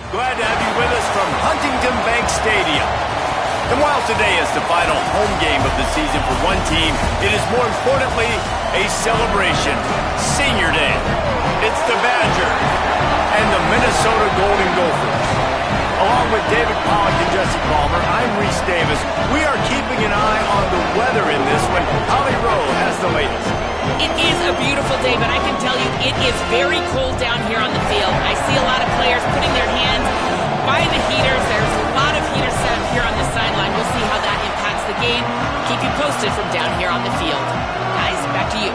Glad to have you with us from Huntington Bank Stadium. And while today is the final home game of the season for one team, it is more importantly a celebration. Senior Day. It's the Badger and the Minnesota Golden Gophers. Along with David Pollack and Jesse Palmer, I'm Reese Davis. We are keeping an eye on the weather in this one. Holly Rowe has the latest. It is a beautiful day, but I can tell you it is very cold down here on the field. I see a lot of players putting their hands by the heaters. There's a lot of heaters set up here on the sideline. We'll see how that impacts the game. Keep you posted from down here on the field. Guys, back to you.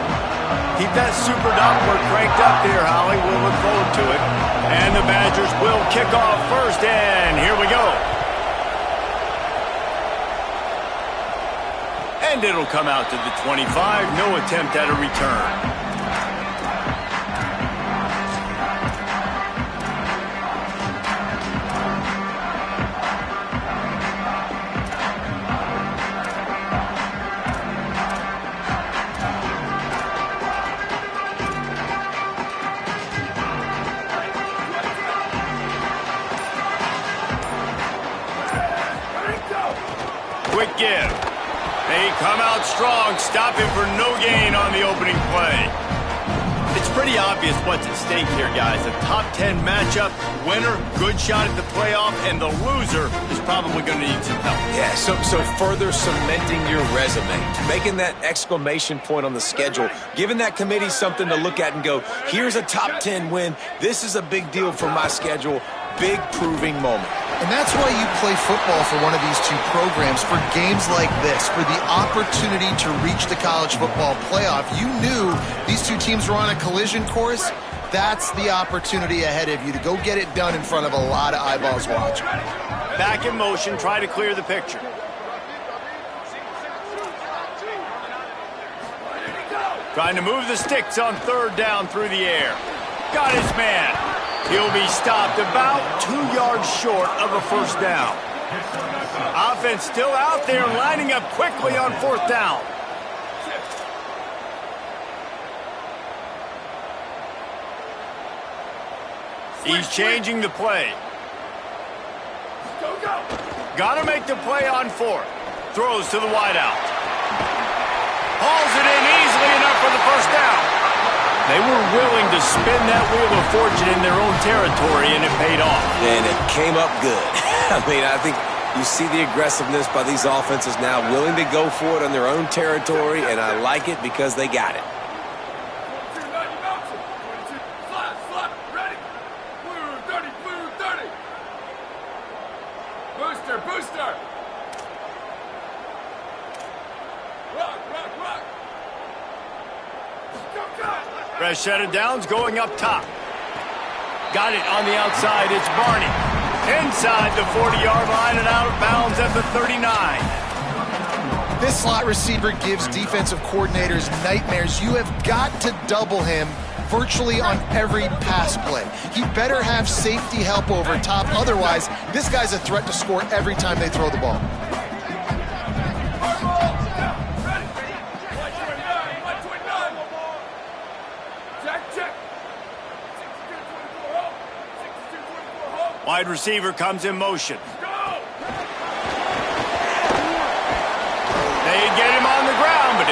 Keep that super Doppler cranked up there, Holly. We'll look forward to it. And the Badgers will kick off first, and here we go. And it'll come out to the 25. No attempt at a return. Quick give. They come out strong, stopping for no gain on the opening play. It's pretty obvious what's at stake here, guys. A top 10 matchup, winner, good shot at the playoff, and the loser is probably going to need some help. Yeah, so further cementing your resume, making that exclamation point on the schedule, giving that committee something to look at and go, here's a top 10 win. This is a big deal for my schedule. Big proving moment. And that's why you play football for one of these two programs, for games like this, for the opportunity to reach the college football playoff. You knew these two teams were on a collision course. That's the opportunity ahead of you to go get it done in front of a lot of eyeballs watching. Back in motion, try to clear the picture. Trying to move the sticks on third down through the air. Got his man. He'll be stopped about 2 yards short of a first down. Offense still out there, lining up quickly on fourth down. He's changing the play. Got to make the play on fourth. Throws to the wideout. Hauls it in easily enough for the first down. They were willing to spin that wheel of fortune in their own territory, and it paid off. And it came up good. I think you see the aggressiveness by these offenses now, willing to go for it on their own territory, and I like it because they got it. Booster! Fresh set of downs going up top. Got it on the outside. It's Barney. Inside the 40-yard line and out of bounds at the 39. This slot receiver gives defensive coordinators nightmares. You have got to double him virtually on every pass play. He better have safety help over top. Otherwise, this guy's a threat to score every time they throw the ball. Wide receiver comes in motion. They get him on the ground, but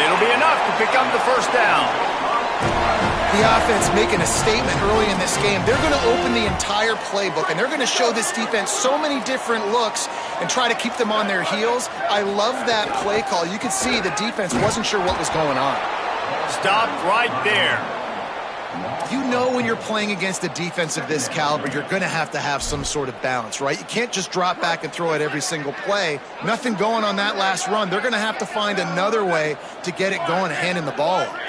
to pick up the first down. The offense making a statement early in this game. They're going to open the entire playbook, and they're going to show this defense so many different looks and try to keep them on their heels. I love that play call. You could see the defense wasn't sure what was going on. Stopped right there. You know when you're playing against a defense of this caliber, you're going to have some sort of balance, right? You can't just drop back and throw it every single play. Nothing going on that last run. They're going to have to find another way to get it going and handing the ball off.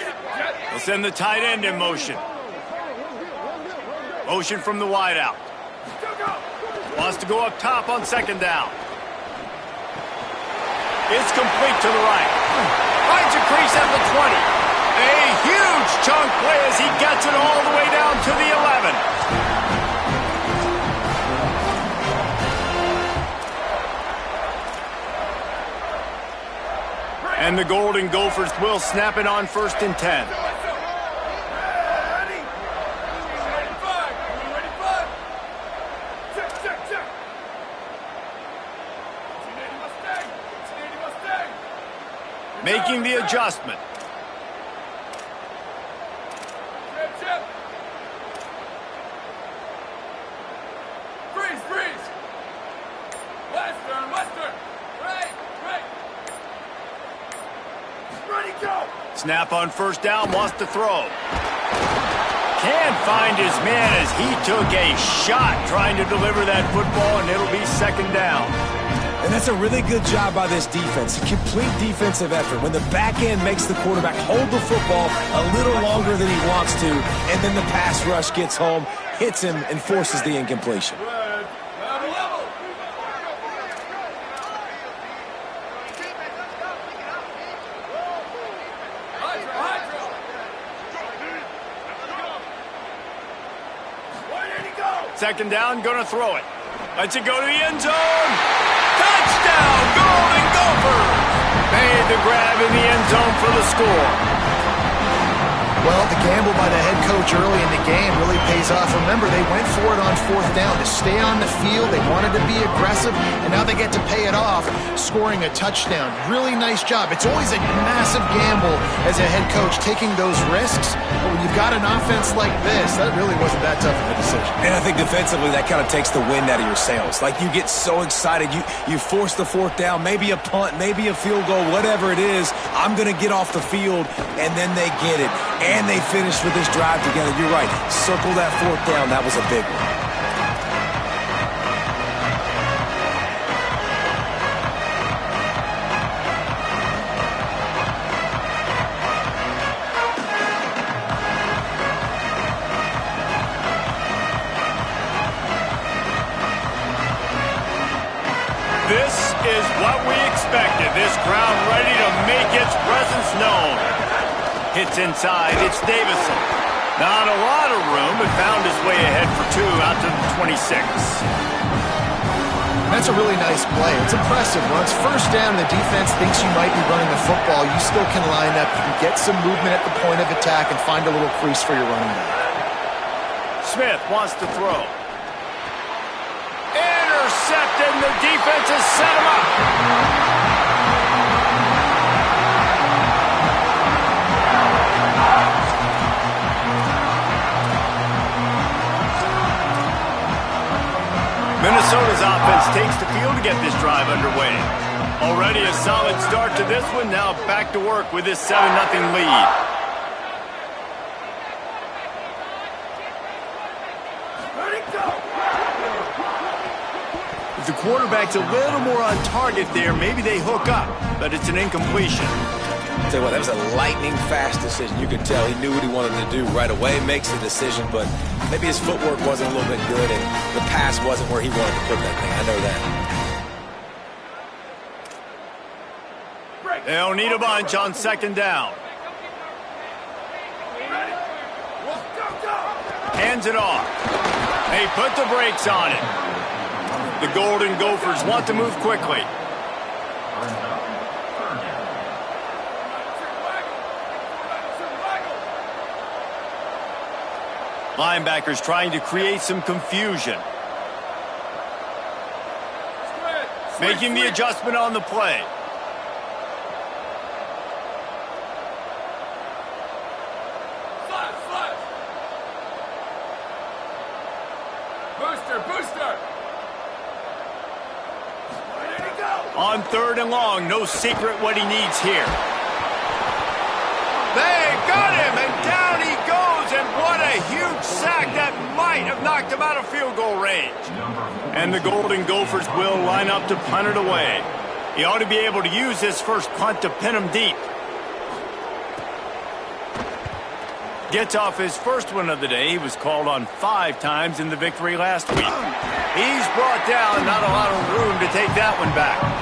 They'll send the tight end in motion. Motion from the wideout. Wants to go up top on second down. It's complete to the right. Finds a crease at the 20. A huge chunk play as he gets it all the way down to the 11. And the Golden Gophers will snap it on 1st and 10. Making the adjustment. Freeze! Western! Right! Ready, go! Snap on 1st down, wants to throw. Can't find his man as he took a shot trying to deliver that football, and it'll be 2nd down. And that's a really good job by this defense. A complete defensive effort. When the back end makes the quarterback hold the football a little longer than he wants to, and then the pass rush gets home, hits him, and forces the incompletion. Level. Hydro. Where did he go? 2nd down, gonna throw it. Lets it go to the end zone. Touchdown, Golden Gophers! Made the grab in the end zone for the score. Well, the gamble by the head coach early in the game really pays off. Remember, they went for it on 4th down to stay on the field. They wanted to be aggressive, and now they get to pay it off, scoring a touchdown. Really nice job. It's always a massive gamble as a head coach taking those risks, but when you've got an offense like this, that really wasn't that tough of a decision. And I think defensively, that kind of takes the wind out of your sails. Like, you get so excited. You force the 4th down, maybe a punt, maybe a field goal, whatever it is. I'm going to get off the field, and then they get it. And they finished with this drive together. You're right. Circle that 4th down. That was a big one. This is what we expected. This crowd ready to make its presence known. Hits inside. It's Davison. Not a lot of room, but found his way ahead for 2 out to the 26. That's a really nice play. It's impressive. Once 1st down, the defense thinks you might be running the football. You still can line up. You can get some movement at the point of attack and find a little crease for your running back. Smith wants to throw. Intercepted, and the defense has set him up. Minnesota's offense takes the field to get this drive underway. Already a solid start to this one. Now back to work with this 7-0 lead. If the quarterback's a little more on target there, maybe they hook up, but it's an incompletion. I'll tell you what, that was a lightning-fast decision. You could tell he knew what he wanted to do right away, makes the decision, but maybe his footwork wasn't a little bit good, and the pass wasn't where he wanted to put that thing. I know that. They'll need a bunch on 2nd down. Hands it off. They put the brakes on it. The Golden Gophers want to move quickly. Linebackers trying to create some confusion. Making the adjustment on the play. On 3rd and long, no secret what he needs here. They got him, and down he goes, and what a huge sack that might have knocked him out of field goal range. And the Golden Gophers will line up to punt it away. He ought to be able to use his first punt to pin him deep. Gets off his first one of the day. He was called on 5 times in the victory last week. He's brought down, not a lot of room to take that one back.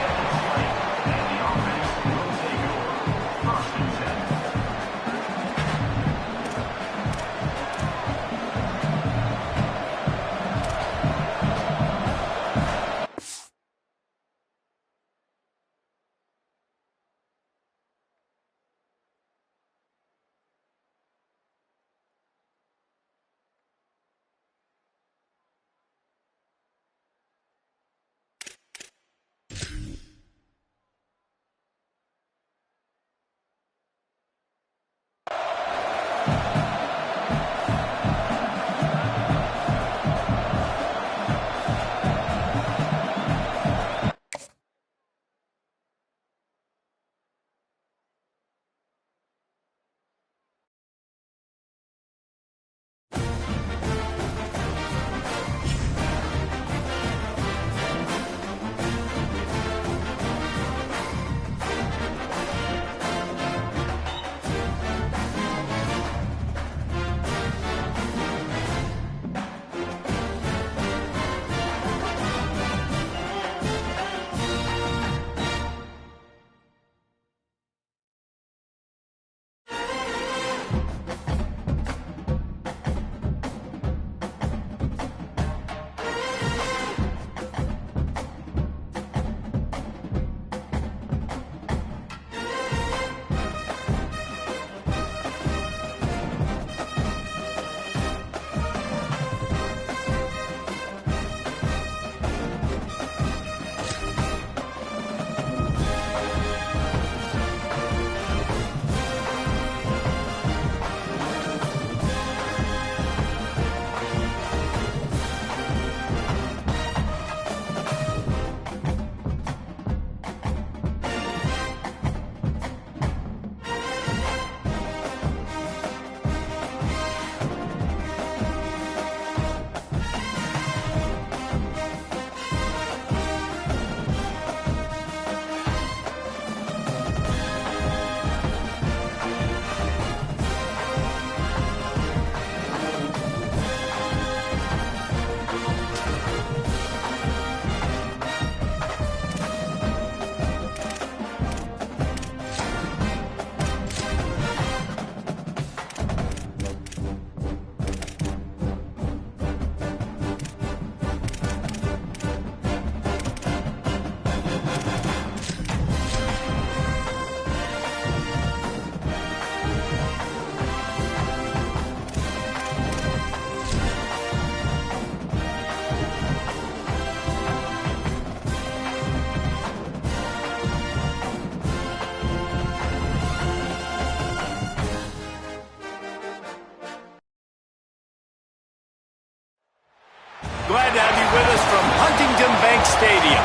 Glad to have you with us from Huntington Bank Stadium.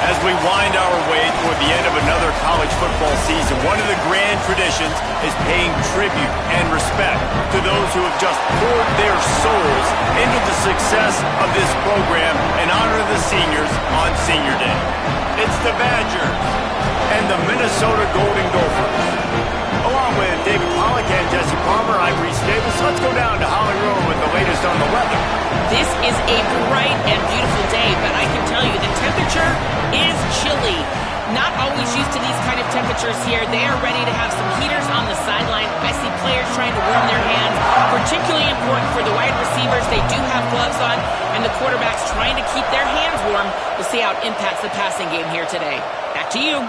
As we wind our way toward the end of another college football season, one of the grand traditions is paying tribute and respect to those who have just poured their souls into the success of this program and honor the seniors on Senior Day. It's the Badgers and the Minnesota Golden Gophers. Along with David Pollack and Jesse Palmer, I'm Reese Davis. Let's go down to Holly Rowe with the latest on the weather. This is a bright and beautiful day, but I can tell you the temperature is chilly. Not always used to these kind of temperatures here. They are ready to have some heaters on the sideline. I see players trying to warm their hands. Particularly important for the wide receivers. They do have gloves on, and the quarterbacks trying to keep their hands warm. We'll see how it impacts the passing game here today. Back to you.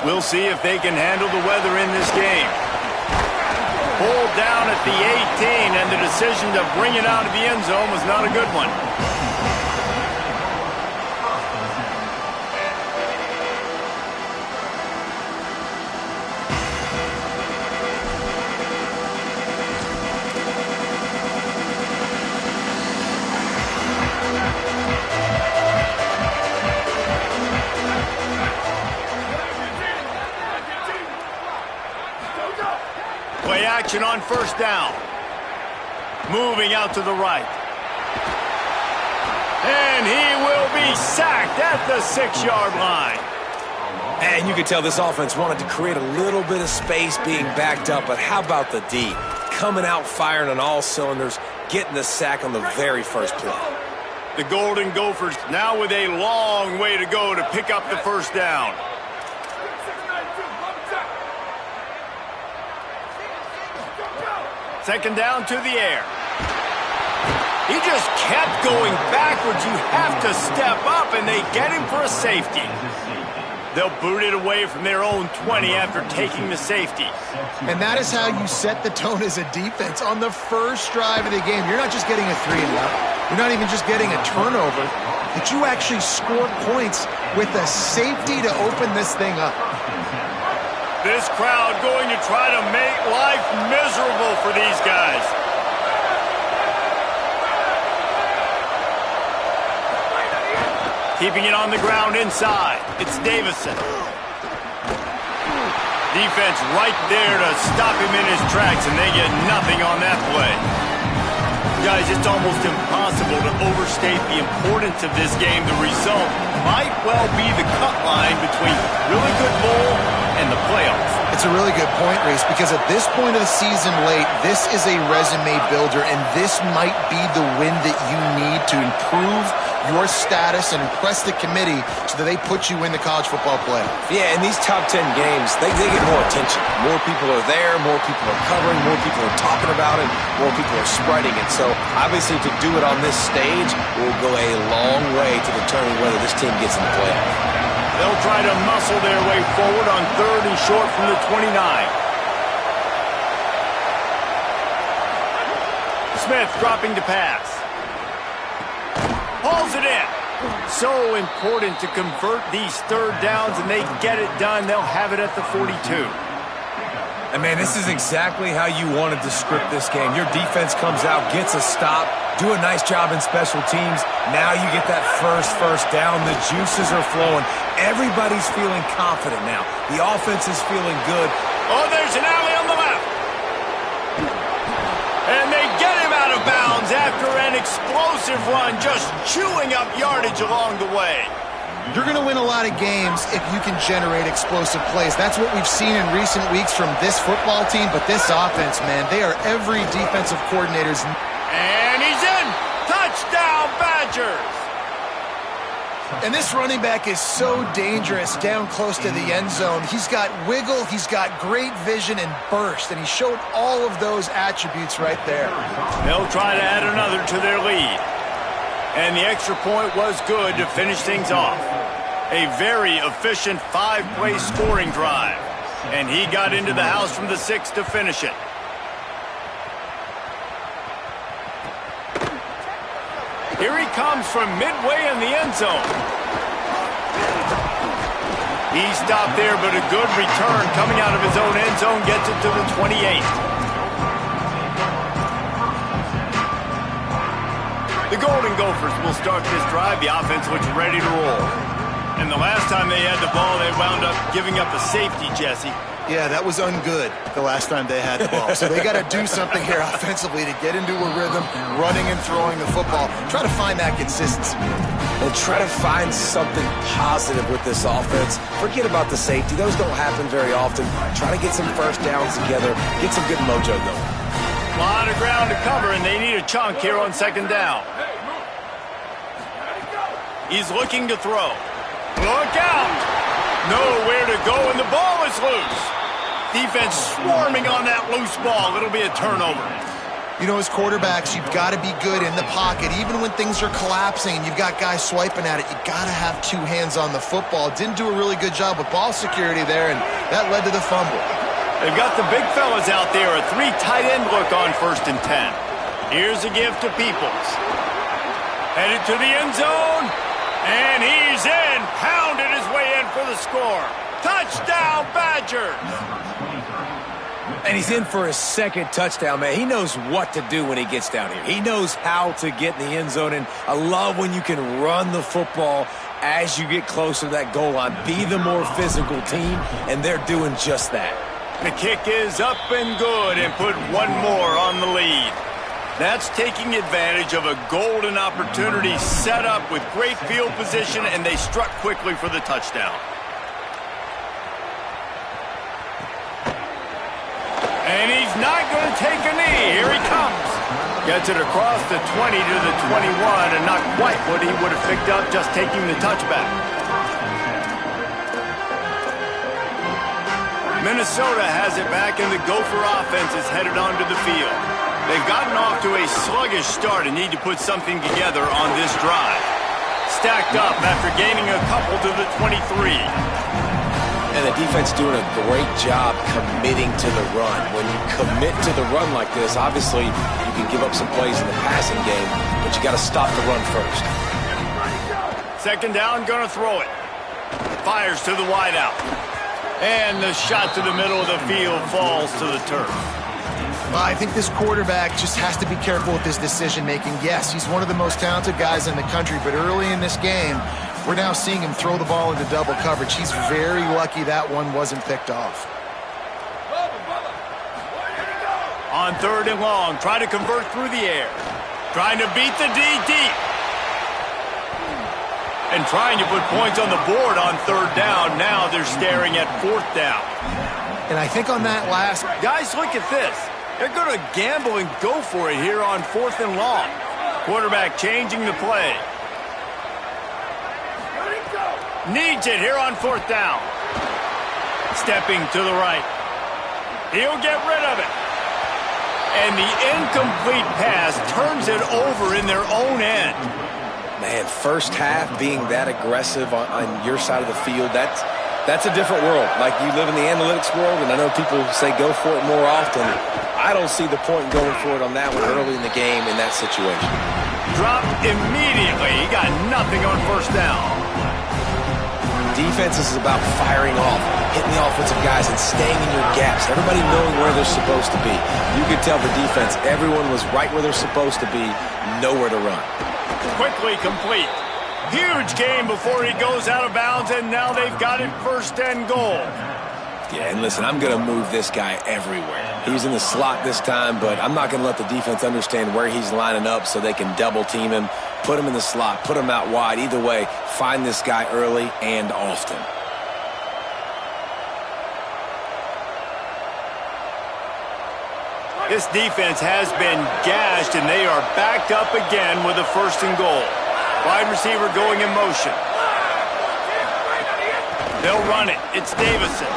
We'll see if they can handle the weather in this game. Pulled down at the 18, and the decision to bring it out of the end zone was not a good one. action on first down. Moving out to the right. And he will be sacked at the 6-yard line. And you can tell this offense wanted to create a little bit of space being backed up, but how about the D? Coming out firing on all cylinders, getting the sack on the very first play. The Golden Gophers now with a long way to go to pick up the first down. Second down to the air. He just kept going backwards. You have to step up, and they get him for a safety. They'll boot it away from their own 20 after taking the safety. And that is how you set the tone as a defense. On the first drive of the game, you're not just getting a 3-and-out. You're not even just getting a turnover, but you actually score points with a safety to open this thing up. This crowd going to try to make life miserable for these guys. Keeping it on the ground inside. It's Davison. Defense right there to stop him in his tracks, and they get nothing on that play. Guys, it's almost impossible to overstate the importance of this game. The result might well be the cut line between really good bowl and the playoffs. It's a really good point, Reese, because at this point of the season late, this is a resume builder, and this might be the win that you need to improve your status and impress the committee so that they put you in the college football playoff. Yeah, in these top 10 games, they get more attention. More people are there, more people are covering, more people are talking about it, more people are spreading it. So obviously to do it on this stage will go a long way to determine whether this team gets in the playoff. They'll try to muscle their way forward on 3rd and short from the 29. Smith dropping to pass. Hauls it in. So important to convert these 3rd downs, and they get it done. They'll have it at the 42. And, man, this is exactly how you wanted to script this game. Your defense comes out, gets a stop, do a nice job in special teams. Now you get that first down. The juices are flowing. Everybody's feeling confident now. The offense is feeling good. Oh, there's an alley on the left. And they get him out of bounds after an explosive run, just chewing up yardage along the way. You're going to win a lot of games if you can generate explosive plays. That's what we've seen in recent weeks from this football team, but this offense, man, they are every defensive coordinator's. And he's in. Touchdown, Badgers. And this running back is so dangerous down close to the end zone. He's got wiggle, he's got great vision and burst, and he showed all of those attributes right there. They'll try to add another to their lead. And the extra point was good to finish things off. A very efficient 5-play scoring drive. And he got into the house from the 6 to finish it. Here he comes from midway in the end zone. He stopped there, but a good return coming out of his own end zone gets it to the 28. The Golden Gophers will start this drive. The offense looks ready to roll. And the last time they had the ball, they wound up giving up a safety, Jesse. Yeah, that was ungood the last time they had the ball. So they got to do something here offensively to get into a rhythm, running and throwing the football. Try to find that consistency. And try to find something positive with this offense. Forget about the safety. Those don't happen very often. Try to get some first downs together. Get some good mojo going. A lot of ground to cover, and they need a chunk here on 2nd down. He's looking to throw. Look out! Nowhere to go, and the ball is loose. Defense swarming on that loose ball. It'll be a turnover. You know, as quarterbacks, you've got to be good in the pocket. Even when things are collapsing and you've got guys swiping at it, you got to have 2 hands on the football. Didn't do a really good job with ball security there, and that led to the fumble. They've got the big fellas out there. A 3 tight end look on 1st and 10. Here's a give to Peoples. Headed to the end zone. And he's in. Pounded his way in for the score. Touchdown, Badgers. And he's in for his 2nd touchdown, man. He knows what to do when he gets down here. He knows how to get in the end zone. And I love when you can run the football as you get closer to that goal line. Be the more physical team, and they're doing just that. The kick is up and good and put one more on the lead. That's taking advantage of a golden opportunity set up with great field position, and they struck quickly for the touchdown. And he's not going to take a knee. Here he comes. Gets it across the 20 to the 21, and not quite what he would have picked up just taking the touchback. Minnesota has it back, and the Gopher offense is headed onto the field. They've gotten off to a sluggish start and need to put something together on this drive. Stacked up after gaining a couple to the 23. And the defense doing a great job committing to the run. When you commit to the run like this, obviously you can give up some plays in the passing game, but you got to stop the run first. Second down, going to throw it. Fires to the wideout. And the shot to the middle of the field falls to the turf. Well, I think this quarterback just has to be careful with his decision-making. Yes, he's one of the most talented guys in the country, but early in this game, we're now seeing him throw the ball into double coverage. He's very lucky that one wasn't picked off. On third and long, trying to convert through the air. Trying to beat the D deep. And trying to put points on the board on third down. Now they're staring at fourth down. And I think on that last... Guys, look at this. They're going to gamble and go for it here on fourth and long. Quarterback changing the play. Needs it here on fourth down. Stepping to the right. He'll get rid of it. And the incomplete pass turns it over in their own end. Man, first half being that aggressive on your side of the field, that's a different world. Like, you live in the analytics world, and I know people say go for it more often. I don't see the point in going for it on that one early in the game in that situation. Dropped immediately. He got nothing on first down. Defense is about firing off, hitting the offensive guys, and staying in your gaps. Everybody knowing where they're supposed to be. You could tell the defense, everyone was right where they're supposed to be, nowhere to run. Quickly complete. Huge game before he goes out of bounds, and now they've got it first and goal. Yeah, and listen, I'm going to move this guy everywhere. He's in the slot this time, but I'm not going to let the defense understand where he's lining up so they can double team him, put him in the slot, put him out wide. Either way, find this guy early and often. This defense has been gashed, and they are backed up again with a first and goal. Wide receiver going in motion. They'll run it. It's Davison.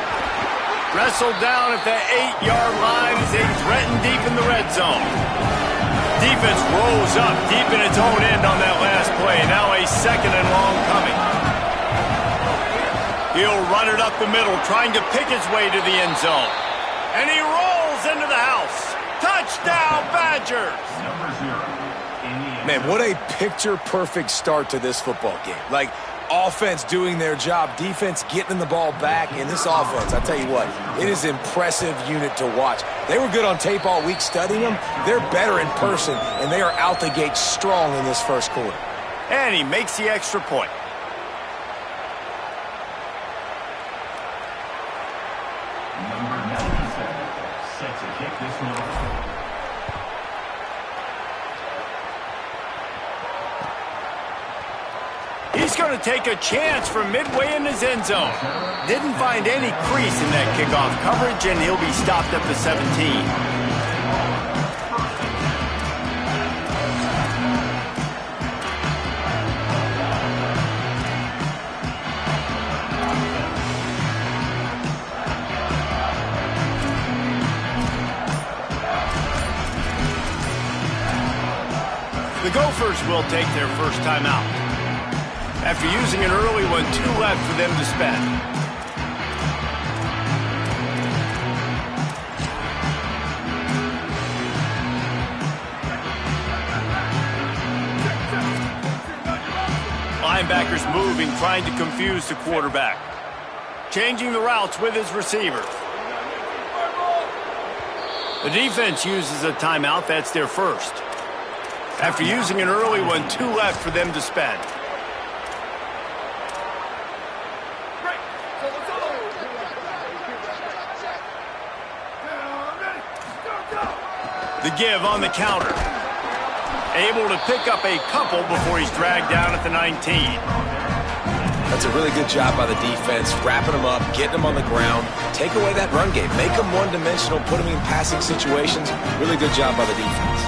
Wrestled down at the 8-yard line as they threaten deep in the red zone. Defense rolls up deep in its own end on that last play. Now a second and long coming. He'll run it up the middle, trying to pick his way to the end zone. And he rolls into the house. Touchdown, Badgers! Man, what a picture-perfect start to this football game. Like, offense doing their job, defense getting the ball back, and this offense, I tell you what, it is an impressive unit to watch. They were good on tape all week studying them. They're better in person, and they are out the gate strong in this first quarter. And he makes the extra point. Number 97 set to kick this one off. He's going to take a chance from midway in his end zone. Didn't find any crease in that kickoff coverage, and he'll be stopped at the 17. The Gophers will take their first time out. After using an early one, 2 left for them to spend. Linebackers moving, trying to confuse the quarterback. Changing the routes with his receiver. The defense uses a timeout. That's their first. After using an early one, 2 left for them to spend. The give on the counter. Able to pick up a couple before he's dragged down at the 19. That's a really good job by the defense, wrapping them up, getting them on the ground, take away that run game, make them one-dimensional, put them in passing situations. Really good job by the defense.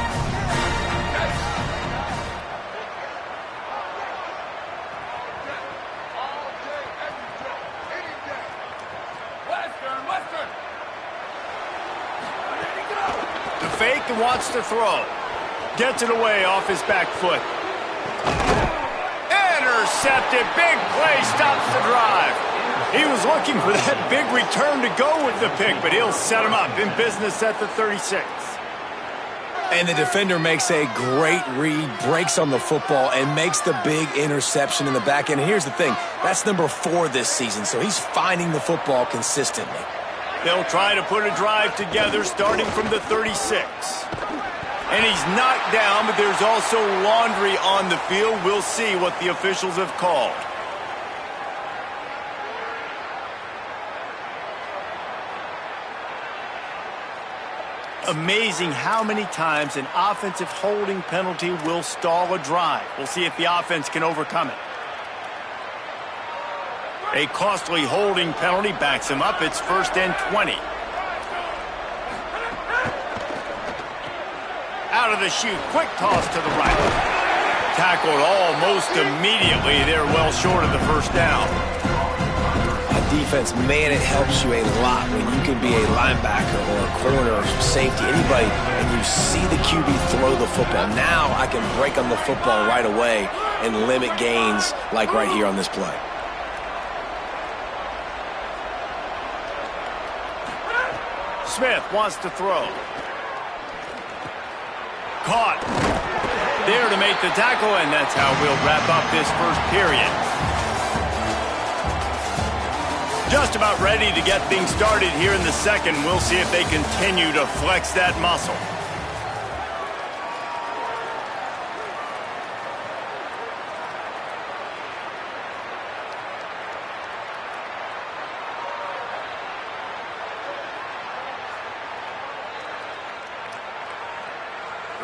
The fake and wants to throw. Gets it away off his back foot. Intercepted. Big play stops the drive. He was looking for that big return to go with the pick, but he'll set him up in business at the 36. And the defender makes a great read, breaks on the football, and makes the big interception in the back end. And here's the thing, that's number 4 this season, so he's finding the football consistently. They'll try to put a drive together starting from the 36. And he's knocked down, but there's also laundry on the field. We'll see what the officials have called. Amazing how many times an offensive holding penalty will stall a drive. We'll see if the offense can overcome it. A costly holding penalty backs him up. It's 1st and 20. Out of the chute, quick toss to the right. Tackled almost immediately. They're well short of the first down. Defense, man, it helps you a lot when you can be a linebacker or a corner or safety, anybody, and you see the QB throw the football. Now I can break on the football right away and limit gains like right here on this play. Smith wants to throw. Caught. There to make the tackle, and that's how we'll wrap up this first period. Just about ready to get things started here in the second. We'll see if they continue to flex that muscle.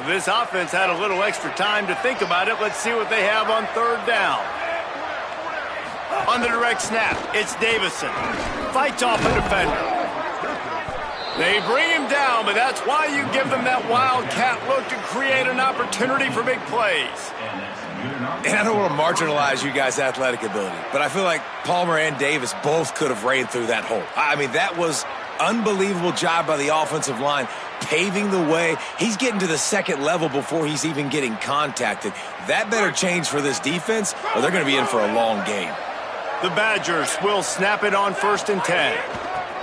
This offense had a little extra time to think about it. Let's see what they have on 3rd down. On the direct snap, it's Davison. Fights off a defender. They bring him down, but that's why you give them that wildcat look to create an opportunity for big plays. And I don't want to marginalize you guys' athletic ability, but I feel like Palmer and Davis both could have ran through that hole. I mean, that was unbelievable job by the offensive line, paving the way. He's getting to the 2nd level before he's even getting contacted. That better change for this defense, or they're going to be in for a long game. The Badgers will snap it on 1st and 10.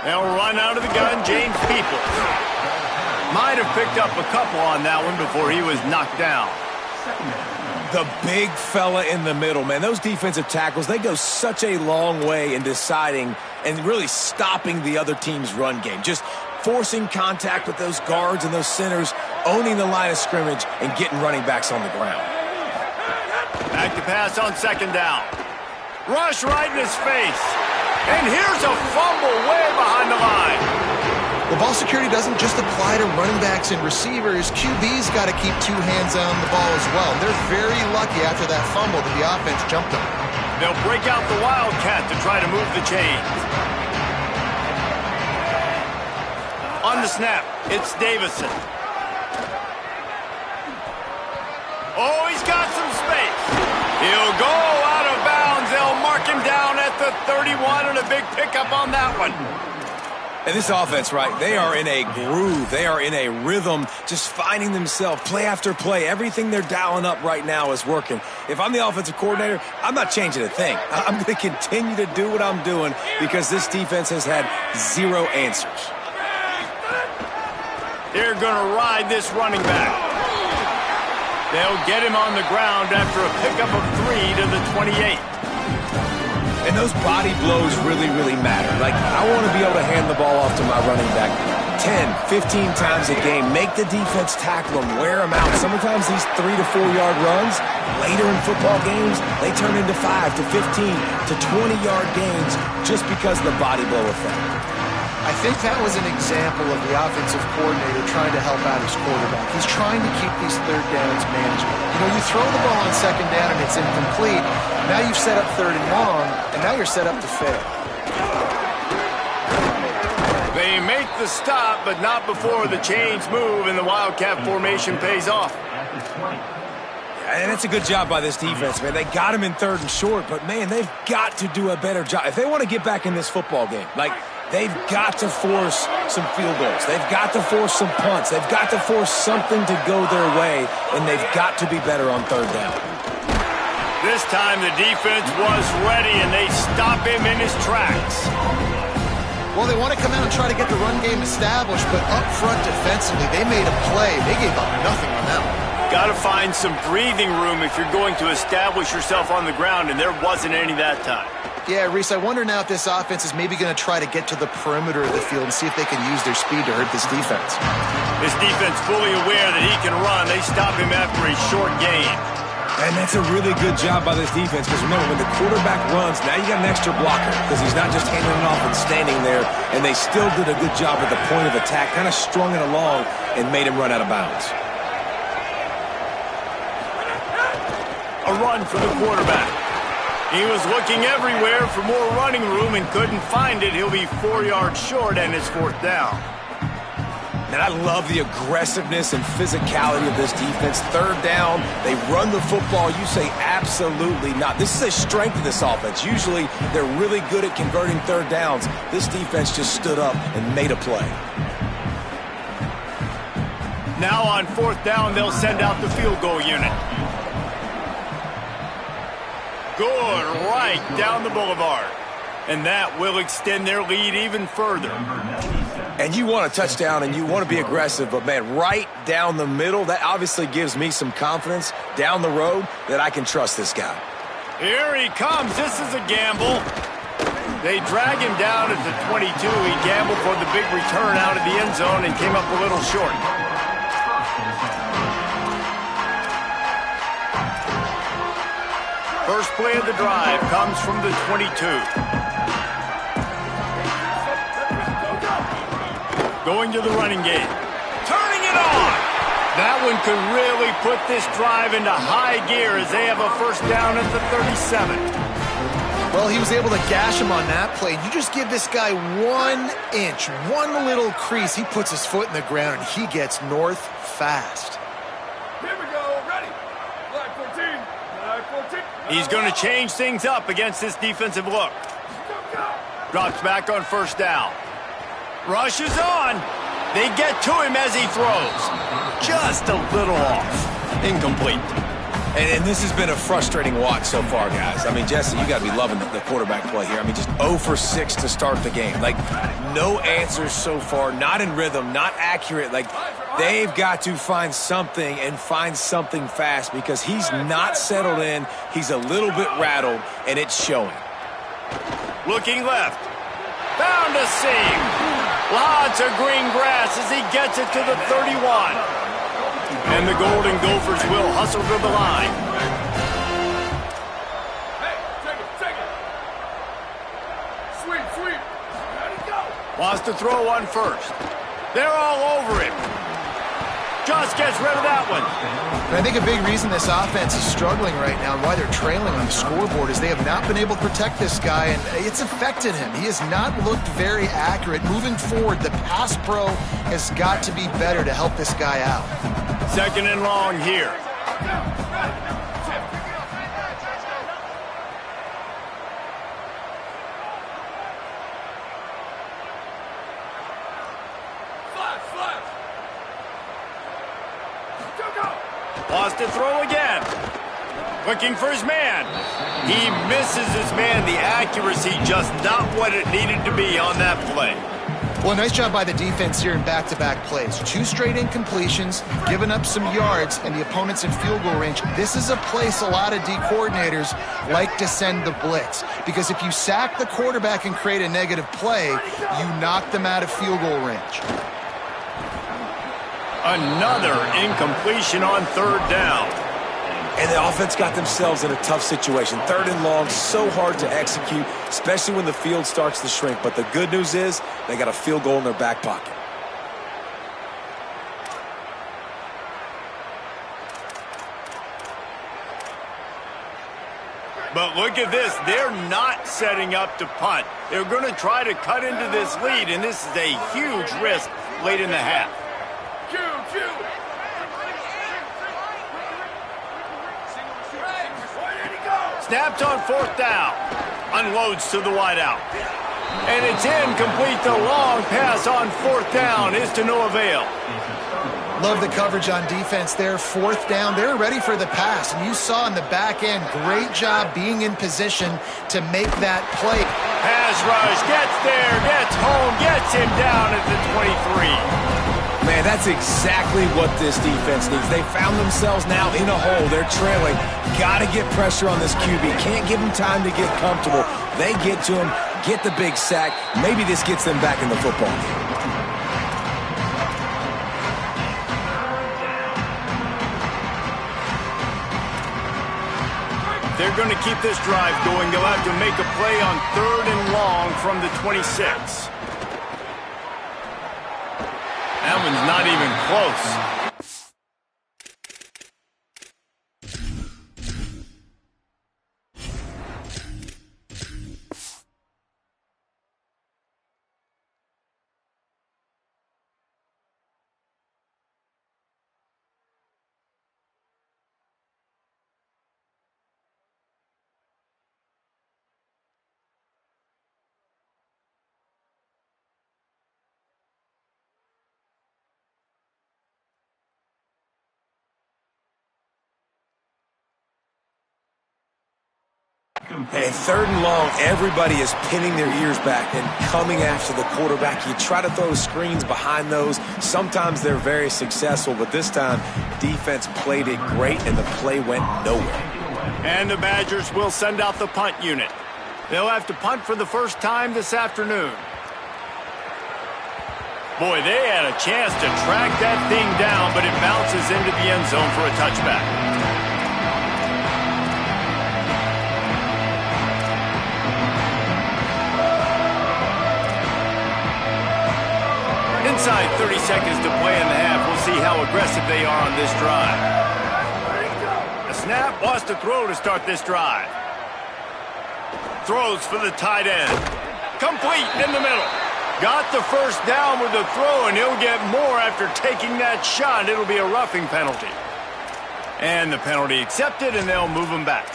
They'll run out of the gun. James Peoples might have picked up a couple on that one before he was knocked down. The big fella in the middle, man. Those defensive tackles, they go such a long way in deciding and really stopping the other team's run game. Just forcing contact with those guards and those centers, owning the line of scrimmage, and getting running backs on the ground. Back to pass on 2nd down. Rush right in his face. And here's a fumble way behind the line. The ball security doesn't just apply to running backs and receivers. QB's got to keep 2 hands on the ball as well. They're very lucky after that fumble that the offense jumped them. They'll break out the Wildcat to try to move the chains. On the snap, it's Davison. Oh, he's got some space. He'll go out of bounds. They'll mark him down at the 31, and a big pickup on that one. And this offense, right, they are in a groove. They are in a rhythm, just finding themselves play after play. Everything they're dialing up right now is working. If I'm the offensive coordinator, I'm not changing a thing. I'm going to continue to do what I'm doing because this defense has had 0 answers. They're going to ride this running back. They'll get him on the ground after a pickup of 3 to the 28. And those body blows really, really matter. Like, I want to be able to hand the ball off to my running back 10, 15 times a game. Make the defense tackle them, wear them out. Sometimes these 3 to 4 yard runs, later in football games, they turn into 5 to 15 to 20 yard gains just because of the body blow effect. I think that was an example of the offensive coordinator trying to help out his quarterback. He's trying to keep these third downs manageable. You know, you throw the ball on second down and it's incomplete. Now you've set up third and long, and now you're set up to fail. They make the stop, but not before the chains move and the Wildcat formation pays off. And it's a good job by this defense, man. They got him in third and short, but, man, they've got to do a better job. If they want to get back in this football game, like, they've got to force some field goals. They've got to force some punts. They've got to force something to go their way, and they've got to be better on third down. This time the defense was ready, and they stop him in his tracks. Well, they want to come out and try to get the run game established, but up front defensively, they made a play. They gave up nothing on that one. Got to find some breathing room if you're going to establish yourself on the ground, and there wasn't any that time. Yeah, Reese, I wonder now if this offense is maybe going to try to get to the perimeter of the field and see if they can use their speed to hurt this defense. This defense fully aware that he can run. They stop him after a short gain. And that's a really good job by this defense, because remember, when the quarterback runs, now you got an extra blocker, because he's not just handing it off and standing there, and they still did a good job at the point of attack, kind of strung it along and made him run out of bounds. A run for the quarterback. He was looking everywhere for more running room and couldn't find it. He'll be 4 yards short, and it's fourth down. And I love the aggressiveness and physicality of this defense. Third down, they run the football. You say absolutely not. This is a strength of this offense. Usually they're really good at converting third downs. This defense just stood up and made a play. Now on fourth down, they'll send out the field goal unit. Good, right down the boulevard. And that will extend their lead even further. And you want a touchdown and you want to be aggressive, but, man, right down the middle, that obviously gives me some confidence down the road that I can trust this guy. Here he comes. This is a gamble. They drag him down at the 22. He gambled for the big return out of the end zone and came up a little short. First play of the drive comes from the 22. Going to the running game. Turning it on! That one could really put this drive into high gear as they have a first down at the 37. Well, he was able to gash him on that play. You just give this guy 1 inch, one little crease. He puts his foot in the ground, and he gets north fast. Here we go. Ready. Flag 14. Flag 14. He's going to change things up against this defensive look. Drops back on first down. Rushes on. They get to him as he throws. Just a little off. Incomplete. And this has been a frustrating watch so far, guys. I mean, Jesse, you got to be loving the quarterback play here. I mean, just 0 for 6 to start the game. Like, no answers so far, not in rhythm, not accurate. Like, they've got to find something and find something fast because he's not settled in. He's a little bit rattled, and it's showing. Looking left. Found a seam. Lots of green grass as he gets it to the 31. And the Golden Gophers will hustle to the line. Hey, take it. Sweep. Ready, go. Wants to throw one first. They're all over him. Just gets rid of that one. And I think a big reason this offense is struggling right now and why they're trailing on the scoreboard is they have not been able to protect this guy, and it's affected him. He has not looked very accurate. Moving forward, the pass pro has got to be better to help this guy out. Second and long here. Flash. Go. Wants to throw again. Looking for his man. He misses his man. The accuracy just not what it needed to be on that play. Well, nice job by the defense here in back-to-back plays. 2 straight incompletions, giving up some yards, and the opponent's in field goal range. This is a place a lot of D coordinators like to send the blitz, because if you sack the quarterback and create a negative play, you knock them out of field goal range. Another incompletion on third down. And the offense got themselves in a tough situation. 3rd and long, so hard to execute, especially when the field starts to shrink. But the good news is they got a field goal in their back pocket. But look at this. They're not setting up to punt. They're going to try to cut into this lead, and this is a huge risk late in the half. Snapped on 4th down. Unloads to the wideout. And it's incomplete. The long pass on 4th down is to no avail. Love the coverage on defense there. 4th down. They're ready for the pass. And you saw in the back end, great job being in position to make that play. Pass rush. Gets there. Gets home. Gets him down at the 23. Man, that's exactly what this defense needs. They found themselves now in a hole. They're trailing. Got to get pressure on this QB. Can't give him time to get comfortable. They get to him, get the big sack. Maybe this gets them back in the football game. They're going to keep this drive going. They'll have to make a play on 3rd and long from the 26. That one's not even close. And 3rd and long, everybody is pinning their ears back and coming after the quarterback. You try to throw screens behind those. Sometimes they're very successful, but this time, defense played it great, and the play went nowhere. And the Badgers will send out the punt unit. They'll have to punt for the first time this afternoon. Boy, they had a chance to track that thing down, but it bounces into the end zone for a touchback. Inside 30 seconds to play in the half. We'll see how aggressive they are on this drive. A snap, wants to throw to start this drive. Throws for the tight end. Complete in the middle. Got the first down with the throw, and he'll get more after taking that shot. It'll be a roughing penalty. And the penalty accepted, and they'll move him back.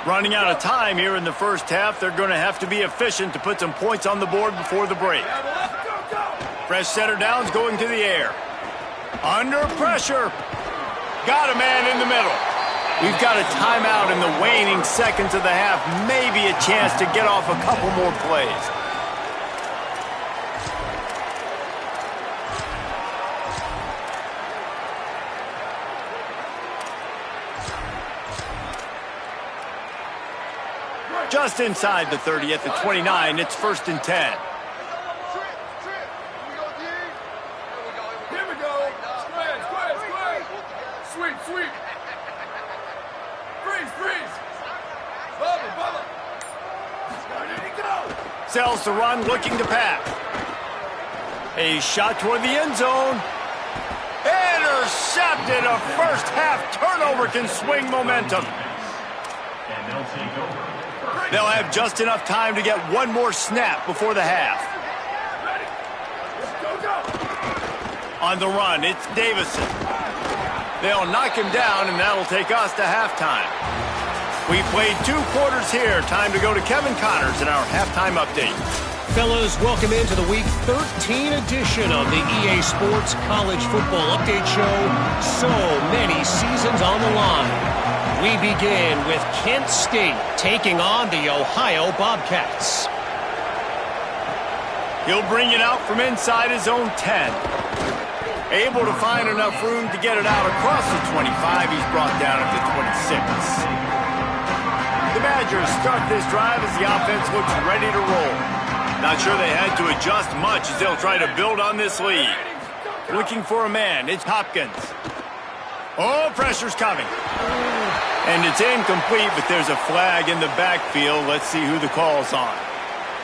Running out of time here in the first half. They're going to have to be efficient to put some points on the board before the break. Fresh center downs going to the air. Under pressure. Got a man in the middle. We've got a timeout in the waning seconds of the half. Maybe a chance to get off a couple more plays. Just inside the 30 at the 29. It's 1st and 10. Here we go. Square. Sweep. Freeze. Bubba. There you go. Sells the run, looking to pass. A shot toward the end zone. Intercepted. A first half turnover can swing momentum. And they'll take over. They'll have just enough time to get one more snap before the half. On the run, it's Davison. They'll knock him down, and that'll take us to halftime. We played 2 quarters here. Time to go to Kevin Connors in our halftime update. Fellas, welcome into the Week 13 edition of the EA Sports College Football Update Show. So many seasons on the line. We begin with Kent State taking on the Ohio Bobcats. He'll bring it out from inside his own 10. Able to find enough room to get it out across the 25. He's brought down at the 26. The Badgers start this drive as the offense looks ready to roll. Not sure they had to adjust much as they'll try to build on this lead. Looking for a man. It's Hopkins. Oh, pressure's coming. And it's incomplete, but there's a flag in the backfield. Let's see who the call's on.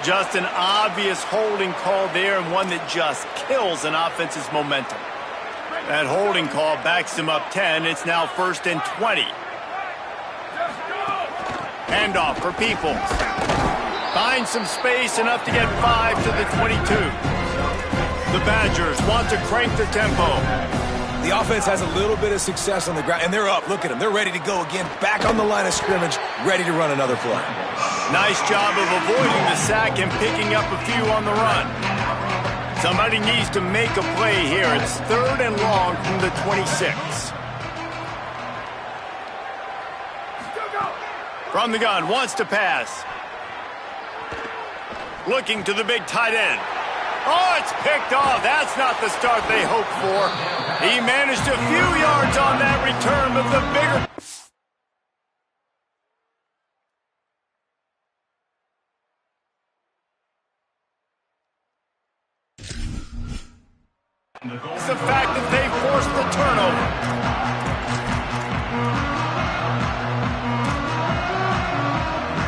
Just an obvious holding call there, and one that just kills an offense's momentum. That holding call backs him up 10. It's now 1st and 20. Handoff for Peoples. Finds some space, enough to get 5 to the 22. The Badgers want to crank the tempo. The offense has a little bit of success on the ground, and they're up. Look at them. They're ready to go again. Back on the line of scrimmage, ready to run another play. Nice job of avoiding the sack and picking up a few on the run. Somebody needs to make a play here. It's 3rd and long from the 26. From the gun, wants to pass. Looking to the big tight end. Oh, it's picked off. That's not the start they hoped for. He managed a few yards on that return, but the bigger... It's the fact that they forced the turnover.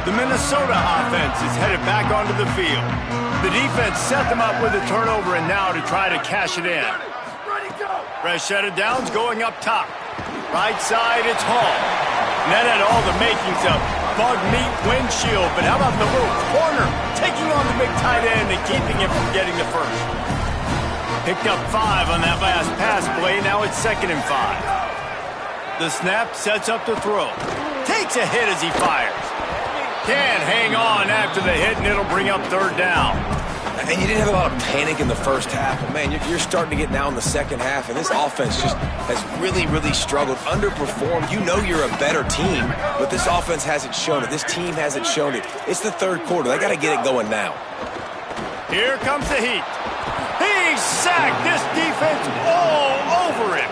The Minnesota offense is headed back onto the field. The defense set them up with a turnover, and now to try to cash it in. Fresh set of downs going up top. Right side, it's Hall. And that had all the makings of bug meat windshield, but how about the little corner taking on the big tight end and keeping him from getting the first? Picked up 5 on that last pass play. Now it's 2nd and 5. The snap sets up the throw. Takes a hit as he fires. Can't hang on after the hit, and it'll bring up 3rd down. And you didn't have a lot of panic in the first half. But, man, you're starting to get now in the second half, and this offense just has really, really struggled, underperformed. You know you're a better team, but this offense hasn't shown it. This team hasn't shown it. It's the 3rd quarter. They got to get it going now. Here comes the heat. He's sacked. This defense all over him.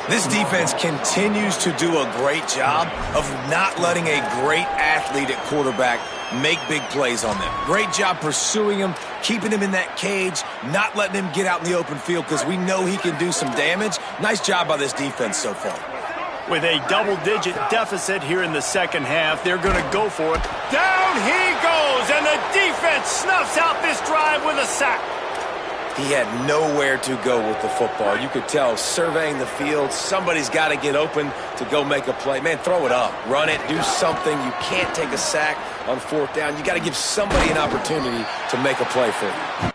This defense continues to do a great job of not letting a great athlete at quarterback make big plays on them. Great job pursuing him, keeping him in that cage, not letting him get out in the open field because we know he can do some damage. Nice job by this defense so far. With a double-digit deficit here in the second half, they're going to go for it. Down he goes, and the defense snuffs out this drive with a sack. He had nowhere to go with the football. You could tell, surveying the field, somebody's got to get open to go make a play. Man, throw it up, run it, do something. You can't take a sack on 4th down. You got to give somebody an opportunity to make a play for you.